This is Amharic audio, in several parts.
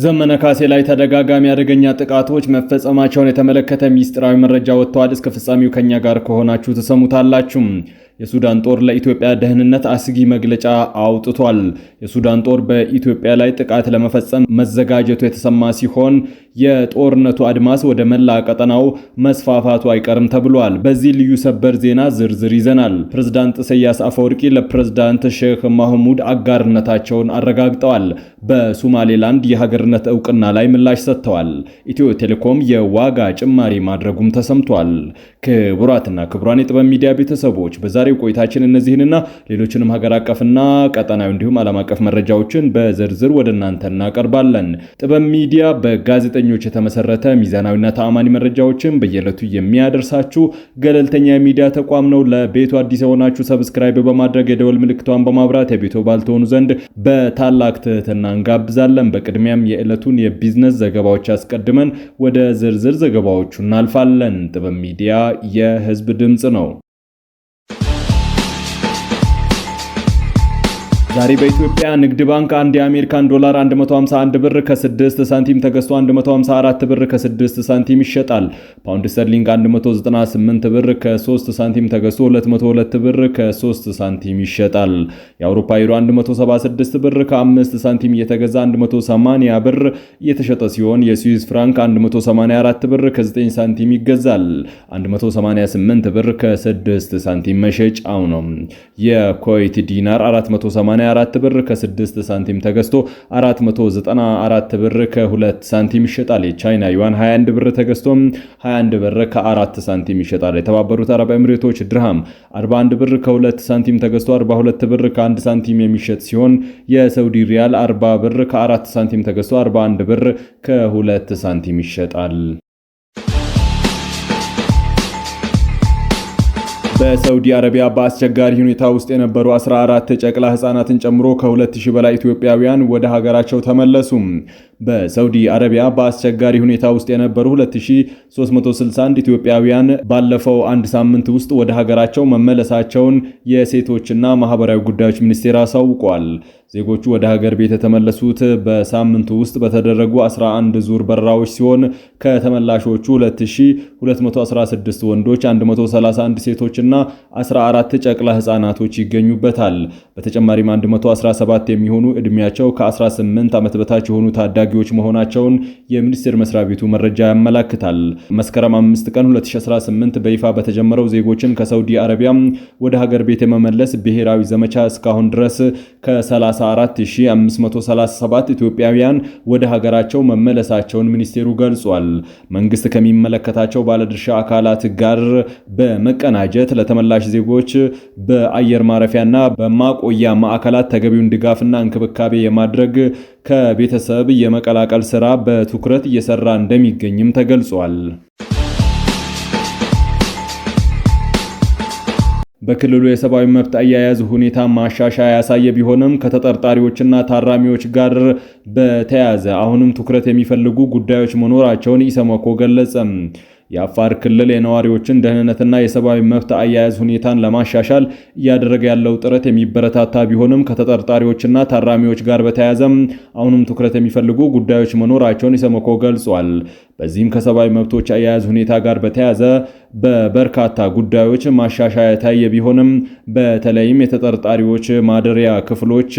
ዘመነ ካሴ ላይ ተደጋጋሚ አደገኛ ጥቃቶች መፈጸማቸውን የተመለከተ ሚስጥራዊ መረጃ ወጥቷል። እስከ ፍጻሜው ከኛ ጋር ከሆናችሁ ተሰሙታላችሁ። የሱዳን ጦር ለኢትዮጵያ ደህንነት አስጊ መግለጫ አውጥቷል። የሱዳን ጦር በኢትዮጵያ ላይ ጥቃት ለመፈጸም መዘጋጀቱ የተሰማ ሲሆን የጦርነቱ አድማስ ወደ መላ ቀጠናው መስፋፋቱ አይቀርም ተብሏል። በዚህ ልዩ ሰበር ዜና ዝርዝር ይዘናል። ፕሬዝዳንት ኢሳያስ አፈወርቂ ለፕሬዝዳንት ሼክ መሐሙድ አጋርነታቸውን አረጋግጠዋል። በሶማሌላንድ የሀገርነት ዕውቅና ላይ ምላሽ ሰጥተዋል። ኢትዮ ቴሌኮም የዋጋ ጭማሪ ማድረጉም ተሰምቷል። ክቡራትና ክቡራን የጥበብ ሚዲያ ቤተሰቦች በዛሬው ቆይታችን እነዚህንና ሌሎችንም ሀገር አቀፍና ቀጠናዊ እንዲሁም ዓለም አቀፍ መረጃዎችን በዝርዝር ወደ እናንተ እናቀርባለን። ጥበብ ሚዲያ በጋዜጠኞች የተመሰረተ ሚዛናዊና ተአማኒ መረጃዎችን በየዕለቱ የሚያደርሳችሁ ገለልተኛ የሚዲያ ተቋም ነው። ለቤቱ አዲስ የሆናችሁ ሰብስክራይብ በማድረግ የደወል ምልክቷን በማብራት የቤቱ ባል ትሆኑ ዘንድ በታላቅ ትህትና እንጋብዛለን። በቅድሚያም የዕለቱን የቢዝነስ ዘገባዎች አስቀድመን ወደ ዝርዝር ዘገባዎቹ እናልፋለን። ጥበብ ሚዲያ የህዝብ ድምጽ ነው። ዛሬ በኢትዮጵያ ንግድ ባንክ አንድ የአሜሪካን ዶላር 151 ብር ከ6 ሳንቲም ተገዝቶ 154 ብር ከ6 ሳንቲም ይሸጣል። ፓውንድ ስተርሊንግ 198 ብር ከ3 ሳንቲም ተገዝቶ 202 ብር ከ3 ሳንቲም ይሸጣል። የአውሮፓ ዩሮ 176 ብር ከ5 ሳንቲም እየተገዛ 180 ብር እየተሸጠ ሲሆን የስዊስ ፍራንክ 184 ብር ከ9 ሳንቲም ይገዛል። 188 ብር ከ6 ሳንቲም መሸጫው ነው። የኩዌት ዲናር 484 ብር ከ6 ሳንቲም ተገዝቶ 494 ብር ከ2 ሳንቲም ይሸጣል። የቻይና ዩዋን 21 ብር ተገዝቶ 21 ብር ከ4 ሳንቲም ይሸጣል። የተባበሩት አረብ ኤሚሬቶች ድርሃም 41 ብር ከ2 ሳንቲም ተገዝቶ 42 ብር ከ1 ሳንቲም የሚሸጥ ሲሆን የሳውዲ ሪያል 40 ብር ከ4 ሳንቲም ተገዝቶ 41 ብር ከ2 ሳንቲም ይሸጣል። በሳውዲ አረቢያ በአስቸጋሪ ሁኔታ ውስጥ የነበሩ 14 ጨቅላ ህፃናትን ጨምሮ ከ2000 በላይ ኢትዮጵያውያን ወደ ሀገራቸው ተመለሱ። በሳውዲ አረቢያ በአስቸጋሪ ሁኔታ ውስጥ የነበሩ 2361 ኢትዮጵያውያን ባለፈው አንድ ሳምንት ውስጥ ወደ ሀገራቸው መመለሳቸውን የሴቶችና ማህበራዊ ጉዳዮች ሚኒስቴር አሳውቋል። ዜጎቹ ወደ ሀገር ቤት የተመለሱት በሳምንቱ ውስጥ በተደረጉ 11 ዙር በረራዎች ሲሆን ከተመላሾቹ 2216 ወንዶች፣ 131 ሴቶችና 14 ጨቅላ ህፃናቶች ይገኙበታል። በተጨማሪም 117 የሚሆኑ ዕድሜያቸው ከ18 ዓመት በታች የሆኑ ታዳጊዎች መሆናቸውን የሚኒስቴር መስሪያ ቤቱ መረጃ ያመለክታል። መስከረም 5 ቀን 2018 በይፋ በተጀመረው ዜጎችን ከሳውዲ አረቢያ ወደ ሀገር ቤት የመመለስ ብሔራዊ ዘመቻ እስካሁን ድረስ ከ34537 ኢትዮጵያውያን ወደ ሀገራቸው መመለሳቸውን ሚኒስቴሩ ገልጿል። መንግስት ከሚመለከታቸው ባለድርሻ አካላት ጋር በመቀናጀት ለተመላሽ ዜጎች በአየር ማረፊያና በማቆያ ማዕከላት ተገቢውን ድጋፍና እንክብካቤ የማድረግ ከቤተሰብ የመቀላቀል ስራ በትኩረት እየሰራ እንደሚገኝም ተገልጿል። በክልሉ የሰብአዊ መብት አያያዝ ሁኔታ ማሻሻያ ያሳየ ቢሆንም ከተጠርጣሪዎችና ታራሚዎች ጋር በተያያዘ አሁንም ትኩረት የሚፈልጉ ጉዳዮች መኖራቸውን ኢሰመኮ ገለጸ። የአፋር ክልል የነዋሪዎችን ደህንነትና የሰብአዊ መብት አያያዝ ሁኔታን ለማሻሻል እያደረገ ያለው ጥረት የሚበረታታ ቢሆንም ከተጠርጣሪዎችና ታራሚዎች ጋር በተያያዘም አሁንም ትኩረት የሚፈልጉ ጉዳዮች መኖራቸውን ኢሰመኮ ገልጿል። በዚህም ከሰብአዊ መብቶች አያያዝ ሁኔታ ጋር በተያያዘ በበርካታ ጉዳዮች ማሻሻያ የታየ ቢሆንም በተለይም የተጠርጣሪዎች ማደሪያ ክፍሎች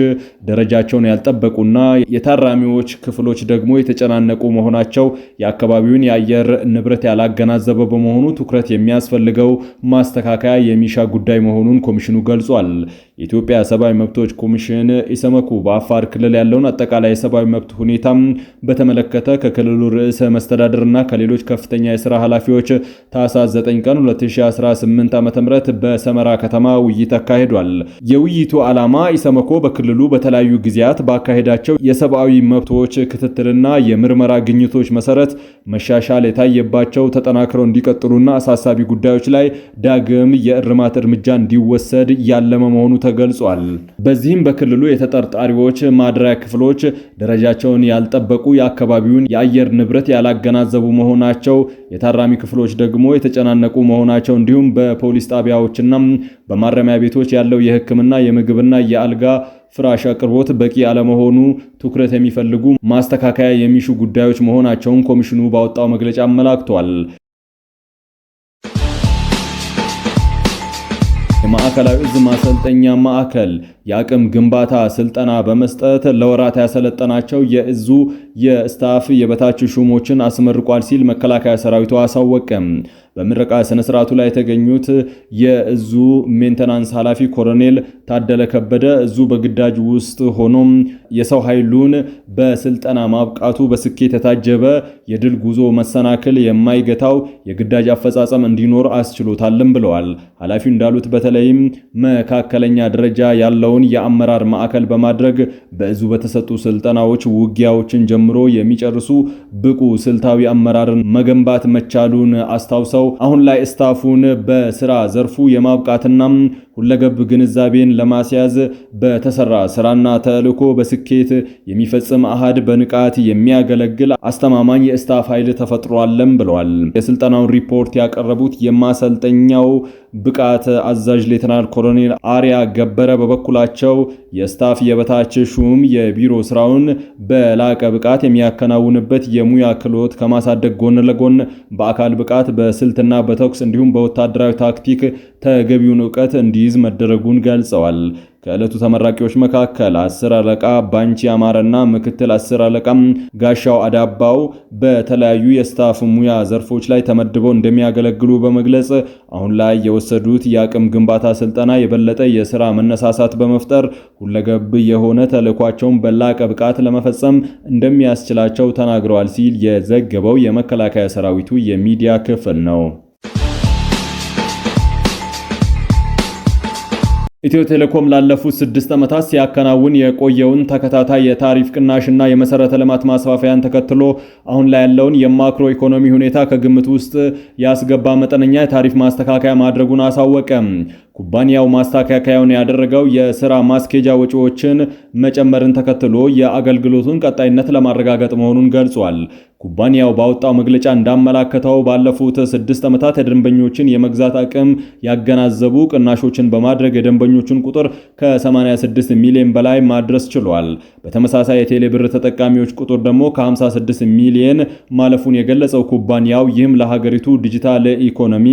ደረጃቸውን ያልጠበቁና የታራሚዎች ክፍሎች ደግሞ የተጨናነቁ መሆናቸው የአካባቢውን የአየር ንብረት ያላገናዘበ በመሆኑ ትኩረት የሚያስፈልገው ማስተካከያ የሚሻ ጉዳይ መሆኑን ኮሚሽኑ ገልጿል። የኢትዮጵያ ሰብአዊ መብቶች ኮሚሽን ኢሰመኮ በአፋር ክልል ያለውን አጠቃላይ የሰብአዊ መብት ሁኔታ በተመለከተ ከክልሉ ርዕሰ መስተዳድርና ከሌሎች ከፍተኛ የሥራ ኃላፊዎች ታኅሳስ 9 ቀን 2018 ዓ.ም በሰመራ ከተማ ውይይት አካሂዷል። የውይይቱ ዓላማ ኢሰመኮ በክልሉ በተለያዩ ጊዜያት ባካሄዳቸው የሰብአዊ መብቶች ክትትልና የምርመራ ግኝቶች መሰረት መሻሻል የታየባቸው ተጠናክረው እንዲቀጥሉና አሳሳቢ ጉዳዮች ላይ ዳግም የእርማት እርምጃ እንዲወሰድ ያለመ መሆኑ ተገልጿል። በዚህም በክልሉ የተጠርጣሪዎች ማደሪያ ክፍሎች ደረጃቸውን ያልጠበቁ፣ የአካባቢውን የአየር ንብረት ያላገናዘቡ መሆናቸው፣ የታራሚ ክፍሎች ደግሞ የተጨናነቁ መሆናቸው እንዲሁም በፖሊስ ጣቢያዎችና በማረሚያ ቤቶች ያለው የሕክምና የምግብና የአልጋ ፍራሽ አቅርቦት በቂ አለመሆኑ ትኩረት የሚፈልጉ ማስተካከያ የሚሹ ጉዳዮች መሆናቸውን ኮሚሽኑ ባወጣው መግለጫ አመላክቷል። የማዕከላዊ ዕዝ ማሰልጠኛ ማዕከል የአቅም ግንባታ ስልጠና በመስጠት ለወራት ያሰለጠናቸው የዕዙ የስታፍ የበታች ሹሞችን አስመርቋል ሲል መከላከያ ሰራዊቱ አሳወቀ። በምረቃ ስነ ስርዓቱ ላይ የተገኙት የዕዙ ሜንቴናንስ ኃላፊ ኮሎኔል ታደለ ከበደ ዕዙ በግዳጅ ውስጥ ሆኖም የሰው ኃይሉን በስልጠና ማብቃቱ በስኬት የታጀበ የድል ጉዞ መሰናክል የማይገታው የግዳጅ አፈጻጸም እንዲኖር አስችሎታልም ብለዋል። ኃላፊው እንዳሉት በተለይም መካከለኛ ደረጃ ያለውን የአመራር ማዕከል በማድረግ በዕዙ በተሰጡ ስልጠናዎች ውጊያዎችን ጀምሮ የሚጨርሱ ብቁ ስልታዊ አመራርን መገንባት መቻሉን አስታውሰው አሁን ላይ ስታፉን በስራ ዘርፉ የማብቃትና ሁለገብ ግንዛቤን ለማስያዝ በተሰራ ስራና ተልዕኮ በስኬት የሚፈጽም አሃድ በንቃት የሚያገለግል አስተማማኝ የስታፍ ኃይል ተፈጥሯልም ብለዋል። የስልጠናውን ሪፖርት ያቀረቡት የማሰልጠኛው ብቃት አዛዥ ሌተናል ኮሎኔል አሪያ ገበረ በበኩላቸው የስታፍ የበታች ሹም የቢሮ ስራውን በላቀ ብቃት የሚያከናውንበት የሙያ ክህሎት ከማሳደግ ጎን ለጎን በአካል ብቃት በስልትና በተኩስ እንዲሁም በወታደራዊ ታክቲክ ተገቢውን ዕውቀት እንዲይዝ መደረጉን ገልጸዋል። ከዕለቱ ተመራቂዎች መካከል 10 አለቃ ባንቺ አማረና ምክትል 10 አለቃ ጋሻው አዳባው በተለያዩ የስታፍ ሙያ ዘርፎች ላይ ተመድበው እንደሚያገለግሉ በመግለጽ አሁን ላይ የወሰዱት የአቅም ግንባታ ስልጠና የበለጠ የሥራ መነሳሳት በመፍጠር ሁለገብ የሆነ ተልዕኳቸውን በላቀ ብቃት ለመፈጸም እንደሚያስችላቸው ተናግረዋል ሲል የዘገበው የመከላከያ ሰራዊቱ የሚዲያ ክፍል ነው። ኢትዮ ቴሌኮም ላለፉት 6 ዓመታት ሲያከናውን የቆየውን ተከታታይ የታሪፍ ቅናሽና የመሰረተ ልማት ማስፋፊያን ተከትሎ አሁን ላይ ያለውን የማክሮ ኢኮኖሚ ሁኔታ ከግምት ውስጥ ያስገባ መጠነኛ የታሪፍ ማስተካከያ ማድረጉን አሳወቀ። ኩባንያው ማስተካከያውን ያደረገው የሥራ ማስኬጃ ወጪዎችን መጨመርን ተከትሎ የአገልግሎቱን ቀጣይነት ለማረጋገጥ መሆኑን ገልጿል። ኩባንያው ባወጣው መግለጫ እንዳመላከተው ባለፉት 6 ዓመታት የደንበኞችን የመግዛት አቅም ያገናዘቡ ቅናሾችን በማድረግ የደንበኞችን ቁጥር ከ86 ሚሊዮን በላይ ማድረስ ችሏል። በተመሳሳይ የቴሌብር ተጠቃሚዎች ቁጥር ደግሞ ከ56 ሚሊዮን ማለፉን የገለጸው ኩባንያው ይህም ለሀገሪቱ ዲጂታል ኢኮኖሚ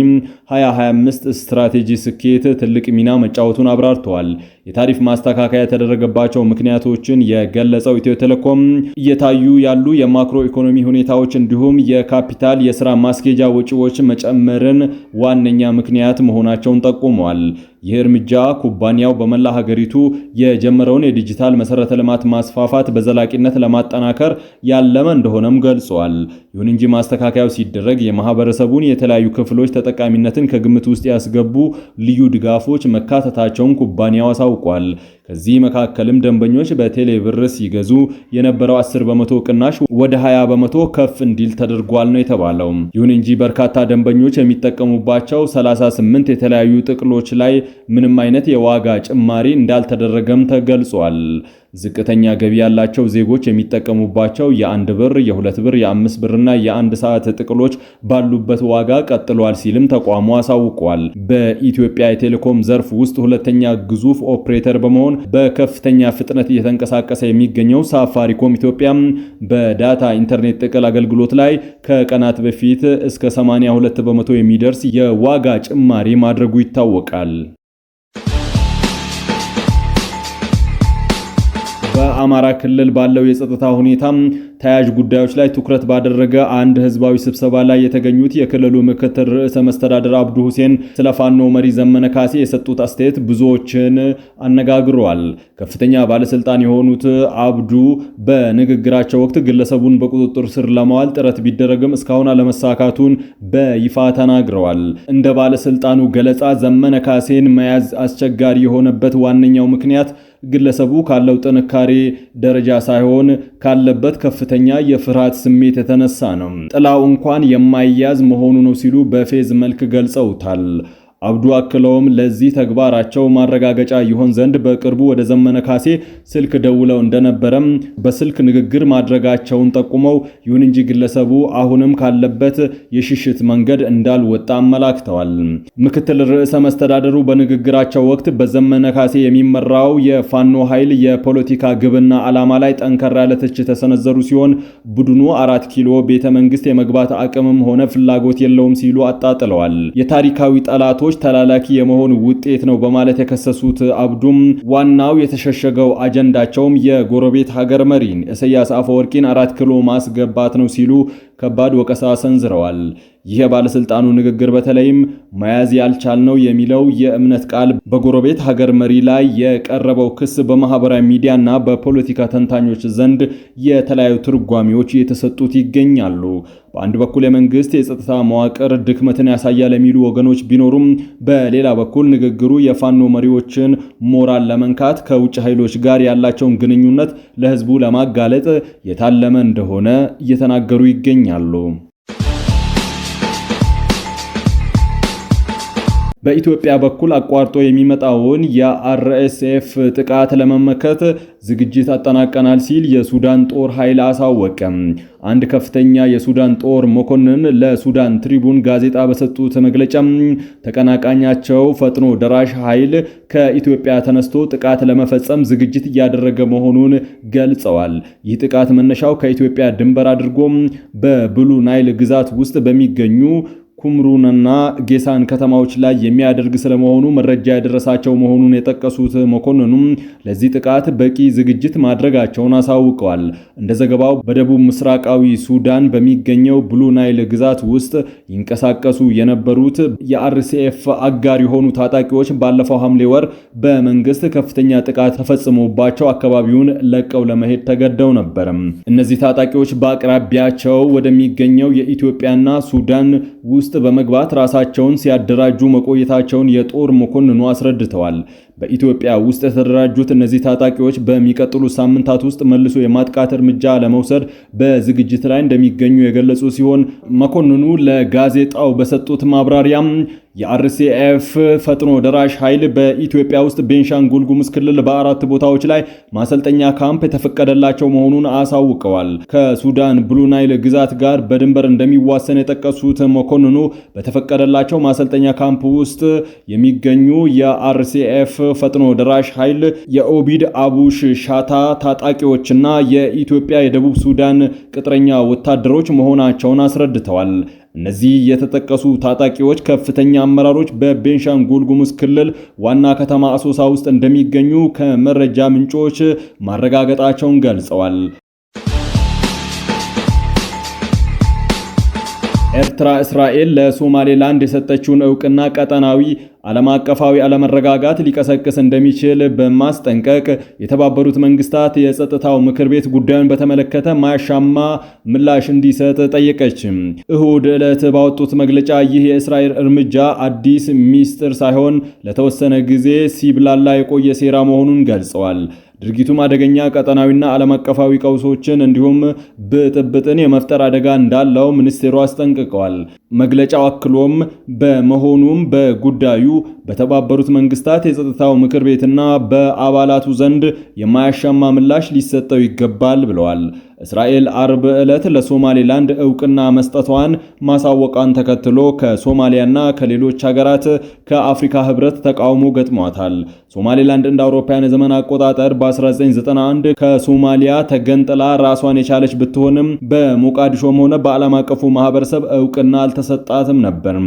2025 ስትራቴጂ ስኬት ትልቅ ሚና መጫወቱን አብራርተዋል። የታሪፍ ማስተካከያ የተደረገባቸው ምክንያቶችን የገለጸው ኢትዮ ቴሌኮም እየታዩ ያሉ የማክሮ ኢኮኖሚ ሁኔታዎች እንዲሁም የካፒታል የሥራ ማስኬጃ ወጪዎች መጨመርን ዋነኛ ምክንያት መሆናቸውን ጠቁመዋል። ይህ እርምጃ ኩባንያው በመላ ሀገሪቱ የጀመረውን የዲጂታል መሰረተ ልማት ማስፋፋት በዘላቂነት ለማጠናከር ያለመ እንደሆነም ገልጿል። ይሁን እንጂ ማስተካከያው ሲደረግ የማህበረሰቡን የተለያዩ ክፍሎች ተጠቃሚነትን ከግምት ውስጥ ያስገቡ ልዩ ድጋፎች መካተታቸውን ኩባንያው አሳውቋል። ከዚህ መካከልም ደንበኞች በቴሌብር ሲገዙ የነበረው 10 በመቶ ቅናሽ ወደ 20 በመቶ ከፍ እንዲል ተደርጓል ነው የተባለው። ይሁን እንጂ በርካታ ደንበኞች የሚጠቀሙባቸው 38 የተለያዩ ጥቅሎች ላይ ምንም አይነት የዋጋ ጭማሪ እንዳልተደረገም ተገልጿል። ዝቅተኛ ገቢ ያላቸው ዜጎች የሚጠቀሙባቸው የ1 ብር፣ የ2 ብር፣ የ5 ብርና የ1 ሰዓት ጥቅሎች ባሉበት ዋጋ ቀጥሏል ሲልም ተቋሙ አሳውቋል። በኢትዮጵያ የቴሌኮም ዘርፍ ውስጥ ሁለተኛ ግዙፍ ኦፕሬተር በመሆን በከፍተኛ ፍጥነት እየተንቀሳቀሰ የሚገኘው ሳፋሪኮም ኢትዮጵያ በዳታ ኢንተርኔት ጥቅል አገልግሎት ላይ ከቀናት በፊት እስከ 82 በመቶ የሚደርስ የዋጋ ጭማሪ ማድረጉ ይታወቃል። በአማራ ክልል ባለው የጸጥታ ሁኔታ ተያያዥ ጉዳዮች ላይ ትኩረት ባደረገ አንድ ህዝባዊ ስብሰባ ላይ የተገኙት የክልሉ ምክትል ርዕሰ መስተዳድር አብዱ ሁሴን ስለ ፋኖ መሪ ዘመነ ካሴ የሰጡት አስተያየት ብዙዎችን አነጋግሯል። ከፍተኛ ባለስልጣን የሆኑት አብዱ በንግግራቸው ወቅት ግለሰቡን በቁጥጥር ስር ለማዋል ጥረት ቢደረግም እስካሁን አለመሳካቱን በይፋ ተናግረዋል። እንደ ባለስልጣኑ ገለጻ ዘመነ ካሴን መያዝ አስቸጋሪ የሆነበት ዋነኛው ምክንያት ግለሰቡ ካለው ጥንካሬ ደረጃ ሳይሆን ካለበት ከፍተኛ የፍርሃት ስሜት የተነሳ ነው። ጥላው እንኳን የማይያዝ መሆኑ ነው ሲሉ በፌዝ መልክ ገልጸውታል። አብዱ አክለውም ለዚህ ተግባራቸው ማረጋገጫ ይሆን ዘንድ በቅርቡ ወደ ዘመነ ካሴ ስልክ ደውለው እንደነበረም በስልክ ንግግር ማድረጋቸውን ጠቁመው ይሁን እንጂ ግለሰቡ አሁንም ካለበት የሽሽት መንገድ እንዳልወጣ አመላክተዋል። ምክትል ርዕሰ መስተዳደሩ በንግግራቸው ወቅት በዘመነ ካሴ የሚመራው የፋኖ ኃይል የፖለቲካ ግብና ዓላማ ላይ ጠንከር ያለ ትችት ተሰነዘሩ ሲሆን ቡድኑ 4 ኪሎ ቤተ መንግስት የመግባት አቅምም ሆነ ፍላጎት የለውም ሲሉ አጣጥለዋል። የታሪካዊ ጠላቶች ተላላኪ የመሆን ውጤት ነው በማለት የከሰሱት አብዱም ዋናው የተሸሸገው አጀንዳቸውም የጎረቤት ሀገር መሪን ኢሳያስ አፈወርቂን 4 ኪሎ ማስገባት ነው ሲሉ ከባድ ወቀሳ ሰንዝረዋል። ይህ የባለስልጣኑ ንግግር በተለይም መያዝ ያልቻልነው የሚለው የእምነት ቃል በጎረቤት ሀገር መሪ ላይ የቀረበው ክስ በማህበራዊ ሚዲያና በፖለቲካ ተንታኞች ዘንድ የተለያዩ ትርጓሜዎች እየተሰጡት ይገኛሉ። በአንድ በኩል የመንግስት የጸጥታ መዋቅር ድክመትን ያሳያል የሚሉ ወገኖች ቢኖሩም በሌላ በኩል ንግግሩ የፋኖ መሪዎችን ሞራል ለመንካት ከውጭ ኃይሎች ጋር ያላቸውን ግንኙነት ለህዝቡ ለማጋለጥ የታለመ እንደሆነ እየተናገሩ ይገኛሉ። በኢትዮጵያ በኩል አቋርጦ የሚመጣውን የአርኤስኤፍ ጥቃት ለመመከት ዝግጅት አጠናቀናል ሲል የሱዳን ጦር ኃይል አሳወቀ። አንድ ከፍተኛ የሱዳን ጦር መኮንን ለሱዳን ትሪቡን ጋዜጣ በሰጡት መግለጫ ተቀናቃኛቸው ፈጥኖ ደራሽ ኃይል ከኢትዮጵያ ተነስቶ ጥቃት ለመፈጸም ዝግጅት እያደረገ መሆኑን ገልጸዋል። ይህ ጥቃት መነሻው ከኢትዮጵያ ድንበር አድርጎ በብሉ ናይል ግዛት ውስጥ በሚገኙ ኩምሩንና ጌሳን ከተማዎች ላይ የሚያደርግ ስለመሆኑ መረጃ ያደረሳቸው መሆኑን የጠቀሱት መኮንኑም ለዚህ ጥቃት በቂ ዝግጅት ማድረጋቸውን አሳውቀዋል። እንደ ዘገባው በደቡብ ምስራቃዊ ሱዳን በሚገኘው ብሉ ናይል ግዛት ውስጥ ይንቀሳቀሱ የነበሩት የአርሲኤፍ አጋር የሆኑ ታጣቂዎች ባለፈው ሐምሌ ወር በመንግስት ከፍተኛ ጥቃት ተፈጽሞባቸው አካባቢውን ለቀው ለመሄድ ተገደው ነበር። እነዚህ ታጣቂዎች በአቅራቢያቸው ወደሚገኘው የኢትዮጵያና ሱዳን ውስጥ በመግባት ራሳቸውን ሲያደራጁ መቆየታቸውን የጦር መኮንኑ አስረድተዋል። በኢትዮጵያ ውስጥ የተደራጁት እነዚህ ታጣቂዎች በሚቀጥሉ ሳምንታት ውስጥ መልሶ የማጥቃት እርምጃ ለመውሰድ በዝግጅት ላይ እንደሚገኙ የገለጹ ሲሆን መኮንኑ ለጋዜጣው በሰጡት ማብራሪያም የአርሲኤፍ ፈጥኖ ደራሽ ኃይል በኢትዮጵያ ውስጥ ቤንሻንጉል ጉሙዝ ክልል በ4 ቦታዎች ላይ ማሰልጠኛ ካምፕ የተፈቀደላቸው መሆኑን አሳውቀዋል። ከሱዳን ብሉ ናይል ግዛት ጋር በድንበር እንደሚዋሰን የጠቀሱት መኮንኑ በተፈቀደላቸው ማሰልጠኛ ካምፕ ውስጥ የሚገኙ የአርሲኤፍ ፈጥኖ ደራሽ ኃይል የኦቢድ አቡሽ ሻታ ታጣቂዎችና የኢትዮጵያ የደቡብ ሱዳን ቅጥረኛ ወታደሮች መሆናቸውን አስረድተዋል። እነዚህ የተጠቀሱ ታጣቂዎች ከፍተኛ አመራሮች በቤንሻንጉል ጉሙዝ ክልል ዋና ከተማ አሶሳ ውስጥ እንደሚገኙ ከመረጃ ምንጮች ማረጋገጣቸውን ገልጸዋል። ኤርትራ እስራኤል ለሶማሌላንድ የሰጠችውን ዕውቅና ቀጠናዊ ዓለም አቀፋዊ አለመረጋጋት ሊቀሰቅስ እንደሚችል በማስጠንቀቅ የተባበሩት መንግስታት የጸጥታው ምክር ቤት ጉዳዩን በተመለከተ ማያሻማ ምላሽ እንዲሰጥ ጠየቀች። እሁድ ዕለት ባወጡት መግለጫ ይህ የእስራኤል እርምጃ አዲስ ሚስጥር ሳይሆን ለተወሰነ ጊዜ ሲብላላ የቆየ ሴራ መሆኑን ገልጸዋል። ድርጊቱም አደገኛ ቀጠናዊና ዓለም አቀፋዊ ቀውሶችን እንዲሁም ብጥብጥን የመፍጠር አደጋ እንዳለው ሚኒስቴሩ አስጠንቅቀዋል። መግለጫው አክሎም በመሆኑም በጉዳዩ በተባበሩት መንግስታት የጸጥታው ምክር ቤትና በአባላቱ ዘንድ የማያሻማ ምላሽ ሊሰጠው ይገባል ብለዋል። እስራኤል አርብ ዕለት ለሶማሌላንድ ዕውቅና መስጠቷን ማሳወቋን ተከትሎ ከሶማሊያና ከሌሎች ሀገራት ከአፍሪካ ህብረት ተቃውሞ ገጥሟታል። ሶማሌላንድ እንደ አውሮፓውያን የዘመን አቆጣጠር በ1991 ከሶማሊያ ተገንጥላ ራሷን የቻለች ብትሆንም በሞቃዲሾም ሆነ በዓለም አቀፉ ማህበረሰብ ዕውቅና አልተሰጣትም ነበር።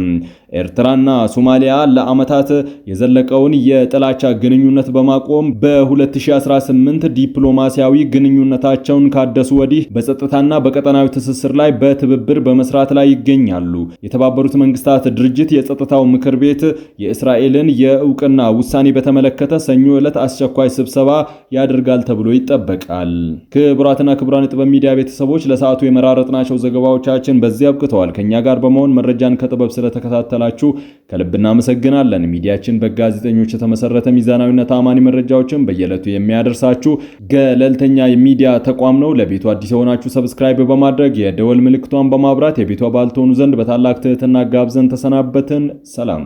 ኤርትራና ሶማሊያ ለዓመታት የዘለቀውን የጥላቻ ግንኙነት በማቆም በ2018 ዲፕሎማሲያዊ ግንኙነታቸውን ካደሱ ወዲህ በጸጥታና በቀጠናዊ ትስስር ላይ በትብብር በመስራት ላይ ይገኛሉ። የተባበሩት መንግስታት ድርጅት የጸጥታው ምክር ቤት የእስራኤልን የዕውቅና ውሳኔ በተመለከተ ሰኞ ዕለት አስቸኳይ ስብሰባ ያደርጋል ተብሎ ይጠበቃል። ክቡራትና ክቡራን የጥበብ ሚዲያ ቤተሰቦች ለሰዓቱ የመራረጥናቸው ዘገባዎቻችን በዚህ አብቅተዋል። ከኛ ጋር በመሆን መረጃን ከጥበብ ስለተከታተላችሁ ከልብ እናመሰግናለን። ሚዲያችን በጋዜጠኞች የተመሰረተ ሚዛናዊና ታማኒ መረጃዎችን በየዕለቱ የሚያደርሳችሁ ገለልተኛ የሚዲያ ተቋም ነው። ለቤቱ አዲስ የሆናችሁ ሰብስክራይብ በማድረግ የደወል ምልክቷን በማብራት የቤቱ አባል ትሆኑ ዘንድ በታላቅ ትህትና ጋብዘን ተሰናበትን። ሰላም።